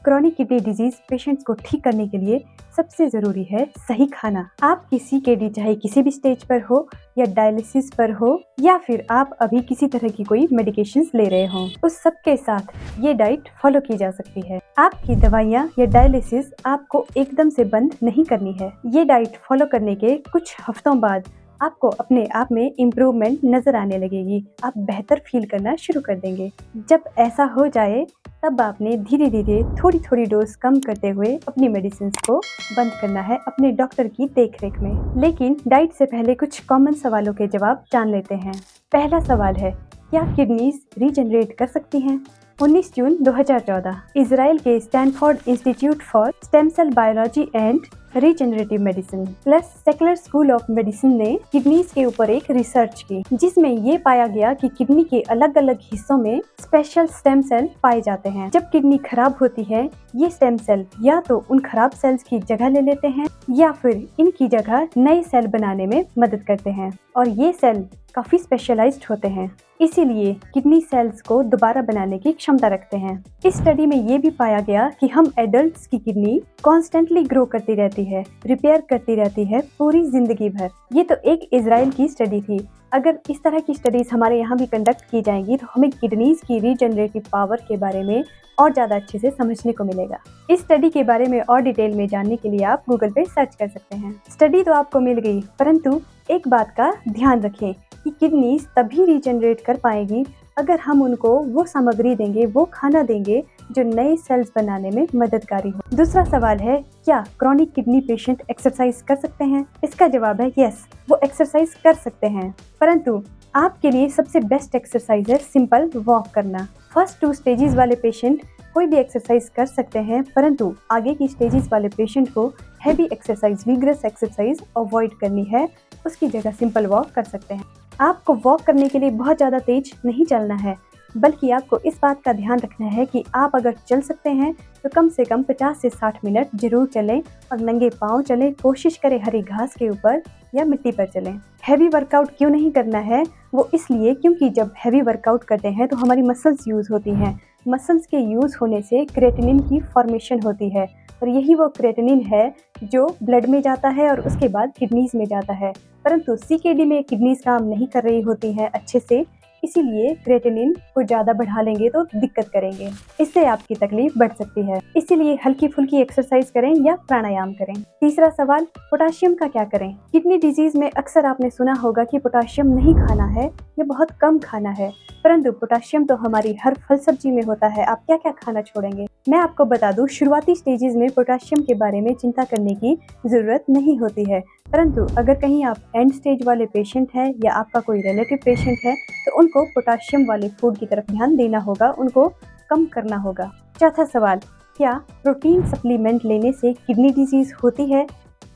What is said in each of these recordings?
Chronic kidney disease patients को ठीक करने के लिए सबसे ज़रूरी है सही खाना। आप किसी केडी चाहे किसी भी स्टेज पर हो या डायलिसिस पर हो या फिर आप अभी किसी तरह की कोई मेडिकेशंस ले रहे हो, उस सब के साथ ये डाइट फॉलो की जा सकती है। आपकी दवाइयाँ या डायलिसिस आपको एकदम से बंद नहीं करनी है। ये डाइट फॉलो करने के कुछ हफ्तों बाद आपको अपने आप में इम्प्रूवमेंट नजर आने लगेगी। आप बेहतर फील करना शुरू कर देंगे। जब ऐसा हो जाए तब आपने धीरे धीरे थोड़ी थोड़ी डोज कम करते हुए अपनी मेडिसिन को बंद करना है अपने डॉक्टर की देखरेख में। लेकिन डाइट से पहले कुछ कॉमन सवालों के जवाब जान लेते हैं। पहला सवाल है, क्या किडनीज रीजनरेट कर सकती हैं? 19 जून 2014 इजराइल के Stanford Institute for stem cell biology and regenerative medicine plus Sackler school of medicine ने किडनीज के ऊपर एक रिसर्च की, जिसमें ये पाया गया कि किडनी के अलग अलग हिस्सों में स्पेशल स्टेम सेल पाए जाते हैं। जब किडनी खराब होती है, ये स्टेम सेल या तो उन खराब सेल्स की जगह ले लेते हैं या फिर इनकी जगह नए सेल बनाने में मदद करते हैं, और ये सेल काफी स्पेशलाइज्ड होते हैं, इसीलिए किडनी सेल्स को दोबारा बनाने की क्षमता रखते हैं। इस स्टडी में ये भी पाया गया कि हम एडल्ट्स की किडनी कॉन्स्टेंटली ग्रो करती रहती है, रिपेयर करती रहती है पूरी जिंदगी भर। ये तो एक इजराइल की स्टडी थी। अगर इस तरह की स्टडीज हमारे यहाँ भी कंडक्ट की जाएंगी तो हमें किडनीज की रीजनरेटिव पावर के बारे में और ज़्यादा अच्छे से समझने को मिलेगा। इस स्टडी के बारे में और डिटेल में जानने के लिए आप गूगल पे सर्च कर सकते हैं। स्टडी तो आपको मिल गई, परंतु एक बात का ध्यान रखें कि किडनीज तभी रीजनरेट कर पाएगी अगर हम उनको वो सामग्री देंगे, वो खाना देंगे जो नए सेल्स बनाने में मददगारी हो। दूसरा सवाल है, क्या क्रॉनिक किडनी पेशेंट एक्सरसाइज कर सकते हैं? इसका जवाब है यस, वो एक्सरसाइज कर सकते हैं, परंतु आपके लिए सबसे बेस्ट एक्सरसाइज है सिंपल वॉक करना। फर्स्ट 2 स्टेजेस वाले पेशेंट कोई भी एक्सरसाइज कर सकते हैं, परंतु आगे की स्टेजेस वाले पेशेंट को heavy exercise, vigorous exercise avoid करनी है। उसकी जगह सिंपल वॉक कर सकते हैं। आपको वॉक करने के लिए बहुत ज़्यादा तेज नहीं चलना है, बल्कि आपको इस बात का ध्यान रखना है कि आप अगर चल सकते हैं तो कम से कम 50 से 60 मिनट जरूर चलें और नंगे पाँव चलें। कोशिश करें हरी घास के ऊपर या मिट्टी पर चलें। हैवी वर्कआउट क्यों नहीं करना है? वो इसलिए क्योंकि जब हैवी वर्कआउट करते हैं तो हमारी मसल्स यूज़ होती हैं। मसल्स के यूज़ होने से क्रिएटिनिन की फॉर्मेशन होती है, और यही वो क्रिएटिनिन है जो ब्लड में जाता है और उसके बाद किडनीज में जाता है। परंतु सीकेडी में किडनीज काम नहीं कर रही होती हैं अच्छे से, इसीलिए क्रिएटिनिन को ज़्यादा बढ़ा लेंगे तो दिक्कत करेंगे, इससे आपकी तकलीफ बढ़ सकती है। इसीलिए हल्की फुल्की एक्सरसाइज करें या प्राणायाम करें। तीसरा सवाल, पोटाशियम का क्या करें? किडनी डिजीज में अक्सर आपने सुना होगा कि पोटाशियम नहीं खाना है या बहुत कम खाना है, परंतु पोटाशियम तो हमारी हर फल सब्जी में होता है। आप क्या क्या खाना छोड़ेंगे? मैं आपको बता दूं, शुरुआती स्टेजेस में पोटाशियम के बारे में चिंता करने की ज़रूरत नहीं होती है, परंतु अगर कहीं आप एंड स्टेज वाले पेशेंट हैं या आपका कोई रिलेटिव पेशेंट है तो उनको पोटाशियम वाले फूड की तरफ ध्यान देना होगा, उनको कम करना होगा। चौथा सवाल, क्या प्रोटीन सप्लीमेंट लेने से किडनी डिजीज़ होती है?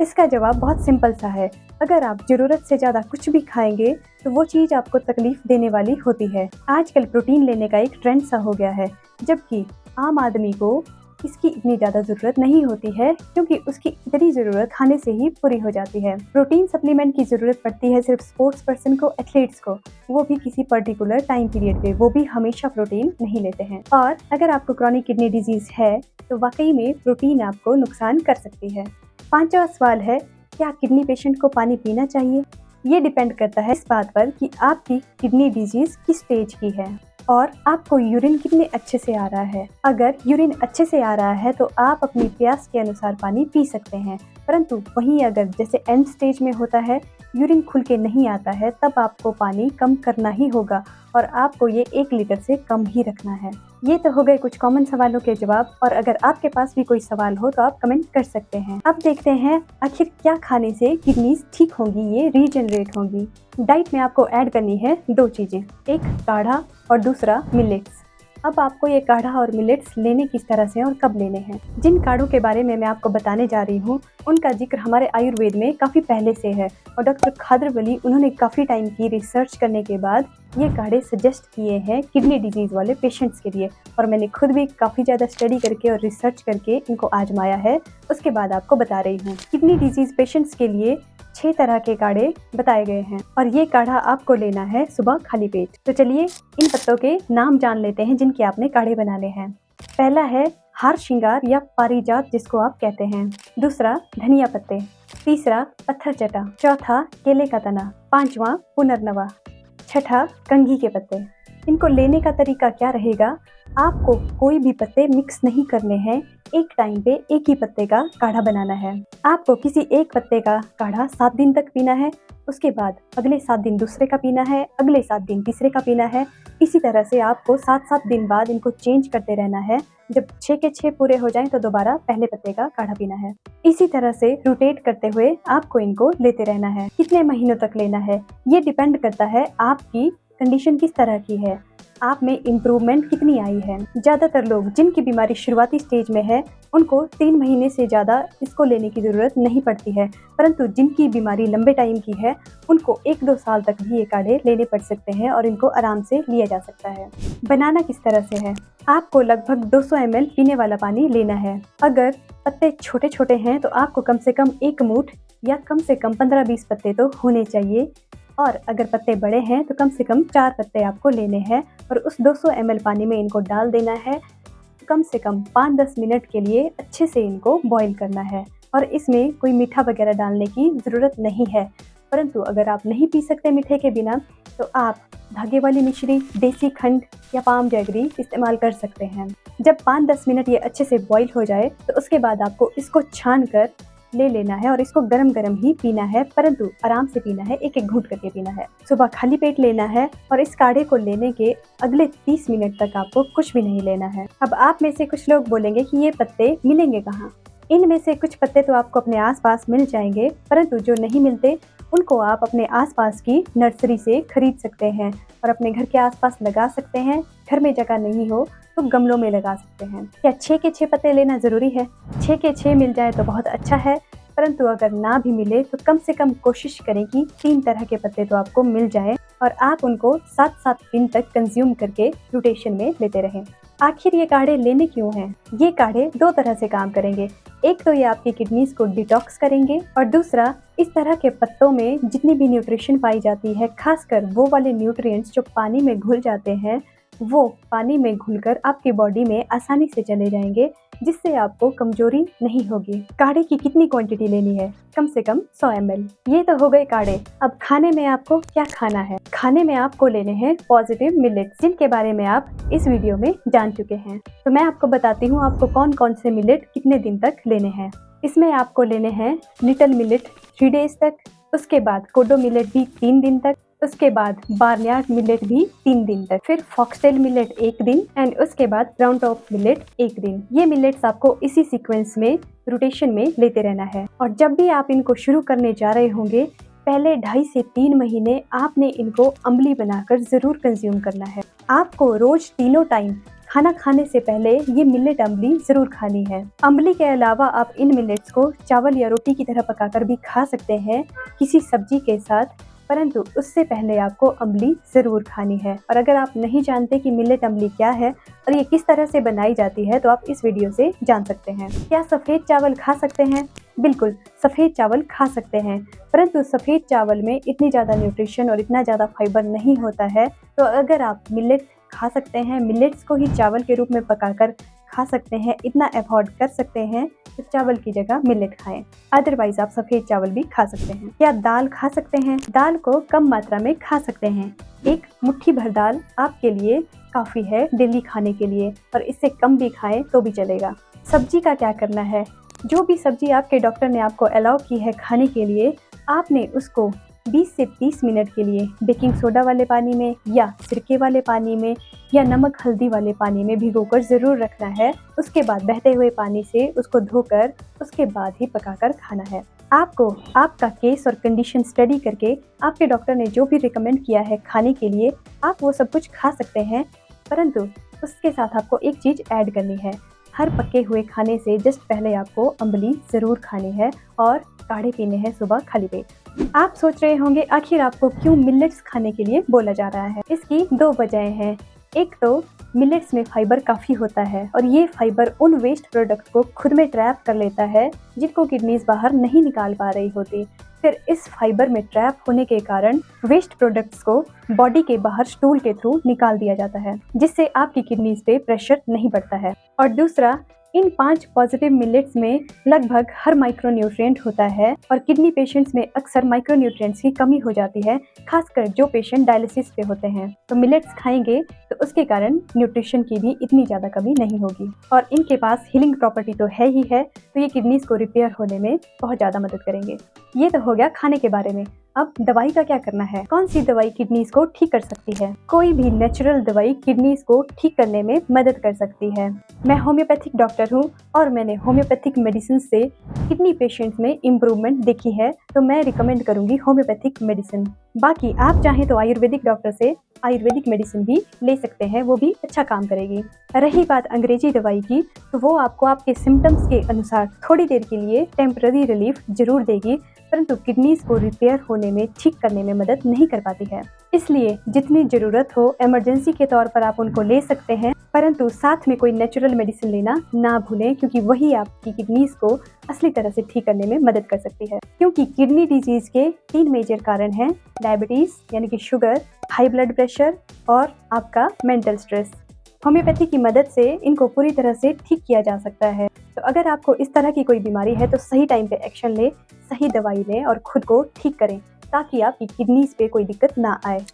इसका जवाब बहुत सिंपल सा है। अगर आप ज़रूरत से ज़्यादा कुछ भी खाएंगे तो वो चीज़ आपको तकलीफ देने वाली होती है। आजकल प्रोटीन लेने का एक ट्रेंड सा हो गया है, जबकि आम आदमी को इसकी इतनी ज़्यादा ज़रूरत नहीं होती है, क्योंकि उसकी इतनी ज़रूरत खाने से ही पूरी हो जाती है। प्रोटीन सप्लीमेंट की ज़रूरत पड़ती है सिर्फ स्पोर्ट्स पर्सन को, एथलीट्स को, वो भी किसी पर्टिकुलर टाइम पीरियड पे, वो भी हमेशा प्रोटीन नहीं लेते हैं। और अगर आपको क्रॉनिक किडनी डिजीज़ है तो वाकई में प्रोटीन आपको नुकसान कर सकती है। पांचवा सवाल है, क्या किडनी पेशेंट को पानी पीना चाहिए? ये डिपेंड करता है इस बात पर कि आपकी किडनी डिजीज़ किस स्टेज की है और आपको यूरिन कितने अच्छे से आ रहा है। अगर यूरिन अच्छे से आ रहा है तो आप अपनी प्यास के अनुसार पानी पी सकते हैं, परंतु वहीं अगर जैसे एंड स्टेज में होता है, यूरिन खुल के नहीं आता है, तब आपको पानी कम करना ही होगा और आपको ये 1 लीटर से कम ही रखना है। ये तो हो गए कुछ कॉमन सवालों के जवाब, और अगर आपके पास भी कोई सवाल हो तो आप कमेंट कर सकते हैं। अब देखते हैं आखिर क्या खाने से किडनीज ठीक होंगी, ये रीजनरेट होंगी। डाइट में आपको ऐड करनी है 2 चीज़ें, एक काढ़ा और दूसरा मिलेट्स। अब आपको ये काढ़ा और मिलेट्स लेने किस तरह से और कब लेने हैं? जिन काढ़ों के बारे में मैं आपको बताने जा रही हूँ उनका जिक्र हमारे आयुर्वेद में काफ़ी पहले से है, और डॉक्टर खादर वली उन्होंने काफ़ी टाइम की रिसर्च करने के बाद ये काढ़े सजेस्ट किए हैं किडनी डिजीज़ वाले पेशेंट्स के लिए, और मैंने खुद भी काफ़ी ज़्यादा स्टडी करके और रिसर्च करके इनको आजमाया है, उसके बाद आपको बता रही हूँ। किडनी डिजीज़ पेशेंट्स के लिए 6 तरह के काढ़े बताए गए हैं, और ये काढ़ा आपको लेना है सुबह खाली पेट। तो चलिए इन पत्तों के नाम जान लेते हैं जिनके आपने काढ़े बनाने हैं। पहला है हार श्रृंगार या पारिजात जिसको आप कहते हैं। दूसरा धनिया पत्ते। तीसरा पत्थर चटा। चौथा केले का तना। पांचवा पुनर्नवा। छठा कंघी के पत्ते। इनको लेने का तरीका क्या रहेगा, आपको कोई भी पत्ते मिक्स नहीं करने हैं, एक टाइम पे एक ही पत्ते का काढ़ा बनाना है। आपको किसी एक पत्ते का काढ़ा 7 दिन तक पीना है, उसके बाद अगले 7 दिन दूसरे का पीना है, अगले 7 दिन तीसरे का पीना है। इसी तरह से आपको 7-7 दिन बाद इनको चेंज करते रहना है। जब 6 के 6 पूरे हो जाएं तो दोबारा पहले पत्ते का काढ़ा पीना है। इसी तरह से रोटेट करते हुए आपको इनको लेते रहना है। कितने महीनों तक लेना है ये डिपेंड करता है आपकी कंडीशन किस तरह की है, आप में इम्प्रूवमेंट कितनी आई है। ज़्यादातर लोग जिनकी बीमारी शुरुआती स्टेज में है उनको 3 महीने से ज़्यादा इसको लेने की ज़रूरत नहीं पड़ती है, परंतु जिनकी बीमारी लंबे टाइम की है उनको 1-2 साल तक भी ये काढ़े लेने पड़ सकते हैं और इनको आराम से लिया जा सकता है। बनाना किस तरह से है, आपको लगभग 200 ml पीने वाला पानी लेना है। अगर पत्ते छोटे छोटे हैं तो आपको कम से कम 1 मुठ या कम से कम 15-20 पत्ते तो होने चाहिए, और अगर पत्ते बड़े हैं तो कम से कम 4 पत्ते आपको लेने हैं और उस 200 ml पानी में इनको डाल देना है। कम से कम 5-10 मिनट के लिए अच्छे से इनको बॉईल करना है और इसमें कोई मीठा वगैरह डालने की ज़रूरत नहीं है। परंतु अगर आप नहीं पी सकते मीठे के बिना तो आप धागे वाली मिश्री, देसी खंड या पाम जैगरी इस्तेमाल कर सकते हैं। जब 5-10 मिनट ये अच्छे से बॉईल हो जाए तो उसके बाद आपको इसको छान कर ले लेना है और इसको गरम गरम ही पीना है, परंतु आराम से पीना है, एक एक घूंट करके पीना है। सुबह खाली पेट लेना है और इस काढ़े को लेने के अगले 30 मिनट तक आपको कुछ भी नहीं लेना है। अब आप में से कुछ लोग बोलेंगे कि ये पत्ते मिलेंगे कहाँ। इनमें से कुछ पत्ते तो आपको अपने आसपास मिल जाएंगे, परंतु जो नहीं मिलते उनको आप अपने आसपास की नर्सरी से खरीद सकते हैं और अपने घर के आसपास लगा सकते हैं। घर में जगह नहीं हो तो गमलों में लगा सकते हैं। क्या 6 के 6 पत्ते लेना ज़रूरी है? 6 के 6 मिल जाए तो बहुत अच्छा है, परंतु अगर ना भी मिले तो कम से कम कोशिश करें कि 3 तरह के पत्ते तो आपको मिल जाएं और आप उनको 7-7 दिन तक कंज्यूम करके रोटेशन में लेते रहें। आखिर ये काढ़े लेने क्यों हैं? ये काढ़े 2 तरह से काम करेंगे। एक तो ये आपकी किडनीज को डिटॉक्स करेंगे और दूसरा इस तरह के पत्तों में जितनी भी न्यूट्रिशन पाई जाती है, खासकर वो वाले न्यूट्रिएंट्स जो पानी में घुल जाते हैं, वो पानी में घुलकर आपकी बॉडी में आसानी से चले जाएंगे, जिससे आपको कमजोरी नहीं होगी। काढ़े की कितनी क्वांटिटी लेनी है? कम से कम 100 ml। ये तो हो गए काढ़े। अब खाने में आपको क्या खाना है? खाने में आपको लेने हैं पॉजिटिव मिलेट्स, जिनके बारे में आप इस वीडियो में जान चुके हैं। तो मैं आपको बताती हूँ आपको कौन कौन से मिलेट कितने दिन तक लेने हैं। इसमें आपको लेने हैं लिटिल मिलेट 3 डेज तक, उसके बाद कोडो मिलेट भी 3 दिन तक, उसके बाद बार्नयार्ड मिलेट भी 3 दिन तक, फिर फॉक्सटेल मिलेट 1 दिन एंड उसके बाद ब्राउन टॉप मिलेट 1 दिन। ये मिलेट्स आपको इसी सीक्वेंस में रोटेशन में लेते रहना है और जब भी आप इनको शुरू करने जा रहे होंगे पहले 2.5 से 3 महीने आपने इनको अम्बली बनाकर जरूर कंज्यूम करना है। आपको रोज तीनों टाइम खाना खाने से पहले ये मिलेट अम्बली जरूर खानी है। अम्बली के अलावा आप इन मिलेट्स को चावल या रोटी की तरह पकाकर भी खा सकते हैं किसी सब्जी के साथ, परंतु उससे पहले आपको अम्बली ज़रूर खानी है। और अगर आप नहीं जानते कि मिलेट अम्बली क्या है और ये किस तरह से बनाई जाती है तो आप इस वीडियो से जान सकते हैं। क्या सफ़ेद चावल खा सकते हैं? बिल्कुल, सफ़ेद चावल खा सकते हैं, परंतु सफ़ेद चावल में इतनी ज़्यादा न्यूट्रिशन और इतना ज़्यादा फाइबर नहीं होता है। तो अगर आप मिलेट खा सकते हैं, मिलेट्स को ही चावल के रूप में पकाकर खा सकते हैं, इतना अफोर्ड कर सकते हैं तो चावल की जगह मिलेट खाएं। अदरवाइज आप सफ़ेद चावल भी खा सकते हैं। क्या दाल खा सकते हैं? दाल को कम मात्रा में खा सकते हैं। एक मुट्ठी भर दाल आपके लिए काफ़ी है डेली खाने के लिए, और इससे कम भी खाएं तो भी चलेगा। सब्जी का क्या करना है? जो भी सब्जी आपके डॉक्टर ने आपको अलाउ की है खाने के लिए, आपने उसको 20 से 30 मिनट के लिए बेकिंग सोडा वाले पानी में या सिरके वाले पानी में या नमक हल्दी वाले पानी में भिगोकर ज़रूर रखना है। उसके बाद बहते हुए पानी से उसको धोकर उसके बाद ही पकाकर खाना है। आपको आपका केस और कंडीशन स्टडी करके आपके डॉक्टर ने जो भी रिकमेंड किया है खाने के लिए आप वो सब कुछ खा सकते हैं, परंतु उसके साथ आपको एक चीज़ ऐड करनी है। हर पके हुए खाने से जस्ट पहले आपको अम्बली ज़रूर खानी है और काढ़े पीने हैं सुबह खाली पेट। आप सोच रहे होंगे आखिर आपको क्यों मिलेट्स खाने के लिए बोला जा रहा है? इसकी 2 वजहें हैं। एक तो मिलेट्स में फाइबर काफ़ी होता है और ये फाइबर उन वेस्ट प्रोडक्ट को खुद में ट्रैप कर लेता है जिनको किडनीज बाहर नहीं निकाल पा रही होती। फिर इस फाइबर में ट्रैप होने के कारण वेस्ट प्रोडक्ट्स को बॉडी के बाहर स्टूल के थ्रू निकाल दिया जाता है, जिससे आपकी किडनीज पे प्रेशर नहीं पड़ता है। और दूसरा, इन 5 पॉजिटिव मिलेट्स में लगभग हर माइक्रोन्यूट्रिएंट होता है और किडनी पेशेंट्स में अक्सर माइक्रोन्यूट्रिएंट्स की कमी हो जाती है, खासकर जो पेशेंट डायलिसिस पे होते हैं। तो मिलेट्स खाएंगे तो उसके कारण न्यूट्रिशन की भी इतनी ज़्यादा कमी नहीं होगी और इनके पास हीलिंग प्रॉपर्टी तो है ही है, तो ये किडनीज को रिपेयर होने में बहुत ज़्यादा मदद करेंगे। ये तो हो गया खाने के बारे में। अब दवाई का क्या करना है? कौन सी दवाई किडनीज को ठीक कर सकती है? कोई भी नेचुरल दवाई किडनीज को ठीक करने में मदद कर सकती है। मैं होम्योपैथिक डॉक्टर हूँ और मैंने होम्योपैथिक मेडिसिन से किडनी पेशेंट्स में इम्प्रूवमेंट देखी है, तो मैं रिकमेंड करूँगी होम्योपैथिक मेडिसिन। बाकी आप चाहें तो आयुर्वेदिक डॉक्टर से आयुर्वेदिक मेडिसिन भी ले सकते हैं, वो भी अच्छा काम करेगी। रही बात अंग्रेजी दवाई की, तो वो आपको आपके सिम्टम्स के अनुसार थोड़ी देर के लिए टेम्पररी रिलीफ जरूर देगी, परंतु किडनीज को रिपेयर होने में, ठीक करने में मदद नहीं कर पाती है। इसलिए जितनी ज़रूरत हो इमरजेंसी के तौर पर आप उनको ले सकते हैं, परंतु साथ में कोई नेचुरल मेडिसिन लेना ना भूलें, क्योंकि वही आपकी किडनीज को असली तरह से ठीक करने में मदद कर सकती है। क्योंकि किडनी डिजीज़ के 3 मेजर कारण हैं, डायबिटीज़ यानी कि शुगर, हाई ब्लड प्रेशर और आपका मेंटल स्ट्रेस। होम्योपैथी की मदद से इनको पूरी तरह से ठीक किया जा सकता है। तो अगर आपको इस तरह की कोई बीमारी है तो सही टाइम पे एक्शन ले, सही दवाई लें और खुद को ठीक करें, ताकि आपकी किडनीज पे कोई दिक्कत ना आए।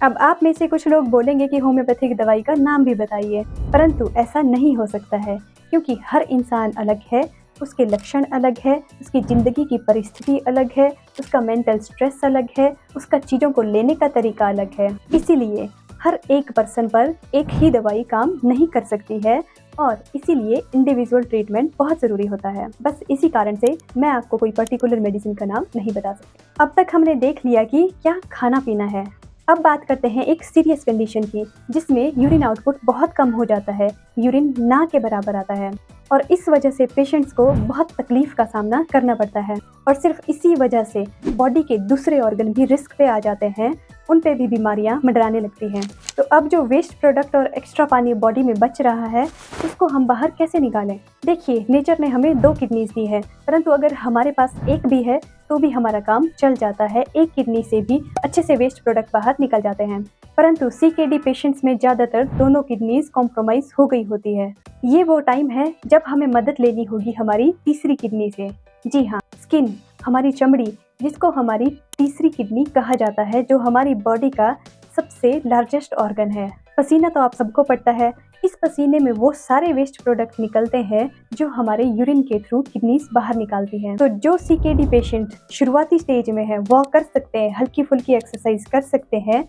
अब आप में से कुछ लोग बोलेंगे कि होम्योपैथिक दवाई का नाम भी बताइए, परंतु ऐसा नहीं हो सकता है, क्योंकि हर इंसान अलग है, उसके लक्षण अलग है, उसकी ज़िंदगी की परिस्थिति अलग है, उसका मेंटल स्ट्रेस अलग है, उसका चीज़ों को लेने का तरीका अलग है। इसीलिए हर एक पर्सन पर एक ही दवाई काम नहीं कर सकती है और इसीलिए इंडिविजुअल ट्रीटमेंट बहुत ज़रूरी होता है। बस इसी कारण से मैं आपको कोई पर्टिकुलर मेडिसिन का नाम नहीं बता सकती। अब तक हमने देख लिया कि क्या खाना पीना है। अब बात करते हैं एक सीरियस कंडीशन की, जिसमें यूरिन आउटपुट बहुत कम हो जाता है, यूरिन ना के बराबर आता है और इस वजह से पेशेंट्स को बहुत तकलीफ का सामना करना पड़ता है और सिर्फ इसी वजह से बॉडी के दूसरे ऑर्गन भी रिस्क पे आ जाते हैं, उन पे भी बीमारियां मंडराने लगती हैं। तो अब जो वेस्ट प्रोडक्ट और एक्स्ट्रा पानी बॉडी में बच रहा है, उसको हम बाहर कैसे निकालें? देखिए, नेचर ने हमें 2 किडनीज दी है, परंतु अगर हमारे पास एक भी है तो भी हमारा काम चल जाता है। एक किडनी से भी अच्छे से वेस्ट प्रोडक्ट बाहर निकल जाते हैं, परंतु CKD पेशेंट्स में ज़्यादातर दोनों किडनीज कॉम्प्रोमाइज हो गई होती है। ये वो टाइम है जब हमें मदद लेनी होगी हमारी तीसरी किडनी से। जी हाँ, स्किन, हमारी चमड़ी, जिसको हमारी तीसरी किडनी कहा जाता है, जो हमारी बॉडी का सबसे लार्जेस्ट ऑर्गन है। पसीना तो आप सबको पड़ता है, इस पसीने में वो सारे वेस्ट प्रोडक्ट निकलते हैं जो हमारे यूरिन के थ्रू किडनीज बाहर निकालती हैं। तो जो CKD पेशेंट शुरुआती स्टेज में है, वो कर सकते हैं, हल्की फुल्की एक्सरसाइज कर सकते हैं,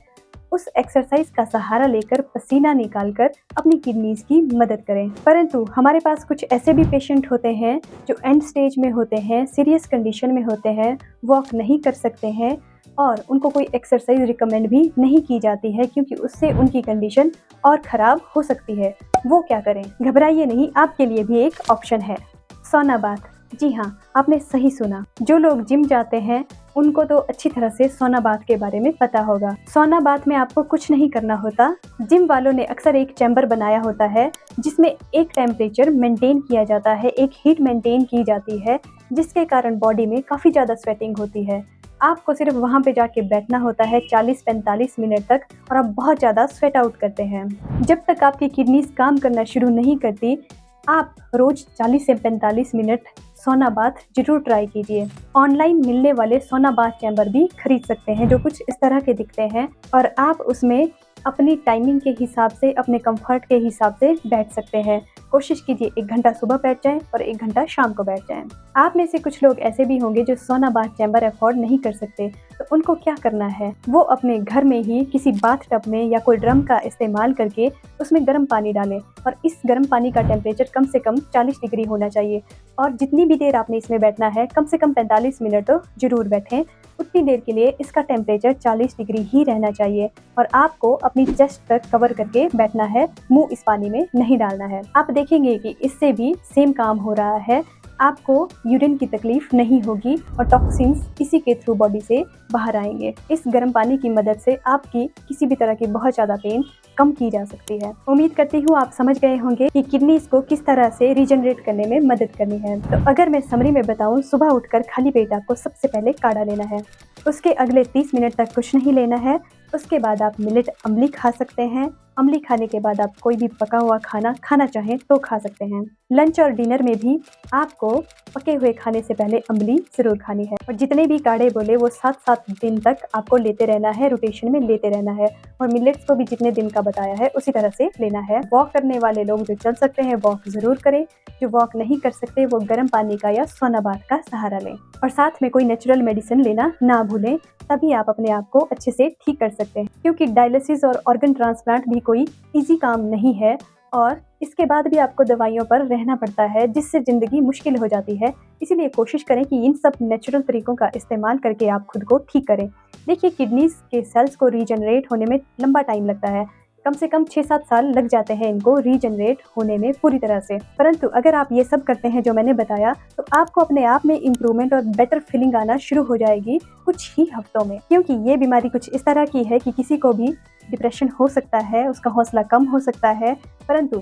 उस एक्सरसाइज का सहारा लेकर पसीना निकालकर अपनी किडनीज की मदद करें। परंतु हमारे पास कुछ ऐसे भी पेशेंट होते हैं जो एंड स्टेज में होते हैं, सीरियस कंडीशन में होते हैं, वॉक नहीं कर सकते हैं और उनको कोई एक्सरसाइज रिकमेंड भी नहीं की जाती है, क्योंकि उससे उनकी कंडीशन और ख़राब हो सकती है। वो क्या करें? घबराइए नहीं, आपके लिए भी एक ऑप्शन है, सौना बाथ। जी हाँ, आपने सही सुना। जो लोग जिम जाते हैं उनको तो अच्छी तरह से सौना बाथ के बारे में पता होगा। सौना बाथ में आपको कुछ नहीं करना होता। जिम वालों ने अक्सर एक चैम्बर बनाया होता है जिसमें एक टेम्परेचर मेंटेन किया जाता है, एक हीट मेंटेन की जाती है, जिसके कारण बॉडी में काफ़ी ज़्यादा स्वेटिंग होती है। आपको सिर्फ वहाँ पे जाके बैठना होता है 40-45 मिनट तक और आप बहुत ज़्यादा स्वेट आउट करते हैं। जब तक आपकी किडनीज काम करना शुरू नहीं करती, आप रोज़ 40 से 45 मिनट सौना बाथ जरूर ट्राई कीजिए। ऑनलाइन मिलने वाले सौना बाथ चैम्बर भी खरीद सकते हैं जो कुछ इस तरह के दिखते हैं और आप उसमें अपनी टाइमिंग के हिसाब से, अपने कंफर्ट के हिसाब से बैठ सकते हैं। कोशिश कीजिए 1 घंटा सुबह बैठ जाएं और 1 घंटा शाम को बैठ जाएं। आप में से कुछ लोग ऐसे भी होंगे जो सोना बाथ चैम्बर अफोर्ड नहीं कर सकते, तो उनको क्या करना है, वो अपने घर में ही किसी बाथ टब में या कोई ड्रम का इस्तेमाल करके उसमें गर्म पानी डालें और इस गर्म पानी का टेम्परेचर कम से कम 40 डिग्री होना चाहिए और जितनी भी देर आपने इसमें बैठना है, कम से कम 45 मिनट तो जरूर बैठें। उतनी देर के लिए इसका टेम्परेचर 40 डिग्री ही रहना चाहिए और आपको अपनी चेस्ट तक कवर करके बैठना है, मुंह इस पानी में नहीं डालना है। आप देखेंगे कि इससे भी सेम काम हो रहा है, आपको यूरिन की तकलीफ नहीं होगी और टॉक्सिन्स इसी के थ्रू बॉडी से बाहर आएंगे। इस गर्म पानी की मदद से आपकी किसी भी तरह की बहुत ज़्यादा पेन कम की जा सकती है। उम्मीद करती हूँ आप समझ गए होंगे कि किडनीज को किस तरह से रीजनरेट करने में मदद करनी है। तो अगर मैं समरी में बताऊँ, सुबह उठकर खाली पेट आपको सबसे पहले काढ़ा लेना है, उसके अगले 30 मिनट तक कुछ नहीं लेना है, उसके बाद आप मिलेट अम्बली खा सकते हैं। अम्बली खाने के बाद आप कोई भी पका हुआ खाना खाना चाहें तो खा सकते हैं। लंच और डिनर में भी आपको पके हुए खाने से पहले अम्बली ज़रूर खानी है। और जितने भी काढ़े बोले वो 7-7 दिन तक आपको लेते रहना है, रोटेशन में लेते रहना है। और मिलेट्स को भी जितने दिन का बताया है उसी तरह से लेना है। वॉक करने वाले लोग जो चल सकते हैं वॉक ज़रूर करें। जो वॉक नहीं कर सकते वो गर्म पानी का या सोना बाथ का सहारा लें। और साथ में कोई नेचुरल मेडिसिन लेना ना भूलें, तभी आप अपने आप को अच्छे से ठीक कर सकते हैं। क्योंकि डायलिसिस और ऑर्गन ट्रांसप्लांट भी कोई इजी काम नहीं है और इसके बाद भी आपको दवाइयों पर रहना पड़ता है, जिससे ज़िंदगी मुश्किल हो जाती है। इसीलिए कोशिश करें कि इन सब नेचुरल तरीकों का इस्तेमाल करके आप खुद को ठीक करें। देखिए, किडनीज के सेल्स को रीजनरेट होने में लंबा टाइम लगता है। कम से कम 6-7 साल लग जाते हैं इनको रीजनरेट होने में पूरी तरह से। परंतु अगर आप ये सब करते हैं जो मैंने बताया, तो आपको अपने आप में इम्प्रूवमेंट और बेटर फीलिंग आना शुरू हो जाएगी कुछ ही हफ्तों में। क्योंकि ये बीमारी कुछ इस तरह की है कि किसी को भी डिप्रेशन हो सकता है, उसका हौसला कम हो सकता है। परंतु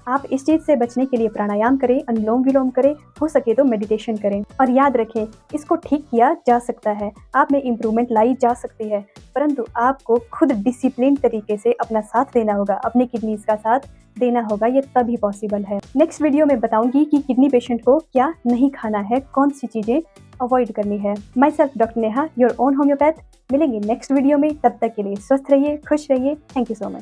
आप इस चीज़ से बचने के लिए प्राणायाम करें, अनुलोम विलोम करें, हो सके तो मेडिटेशन करें। और याद रखें, इसको ठीक किया जा सकता है, आप में इम्प्रूवमेंट लाई जा सकती है। परंतु आपको खुद डिसिप्लिन तरीके से अपना साथ देना होगा, अपने किडनीज का साथ देना होगा, ये तभी पॉसिबल है। नेक्स्ट वीडियो में बताऊंगी कि किडनी पेशेंट को क्या नहीं खाना है, कौन सी चीज़ें अवॉइड करनी है। My self doctor Neha, your own homeopath. मिलेंगे नेक्स्ट वीडियो में, तब तक के लिए स्वस्थ रहिए, खुश रहिए। Thank you so much.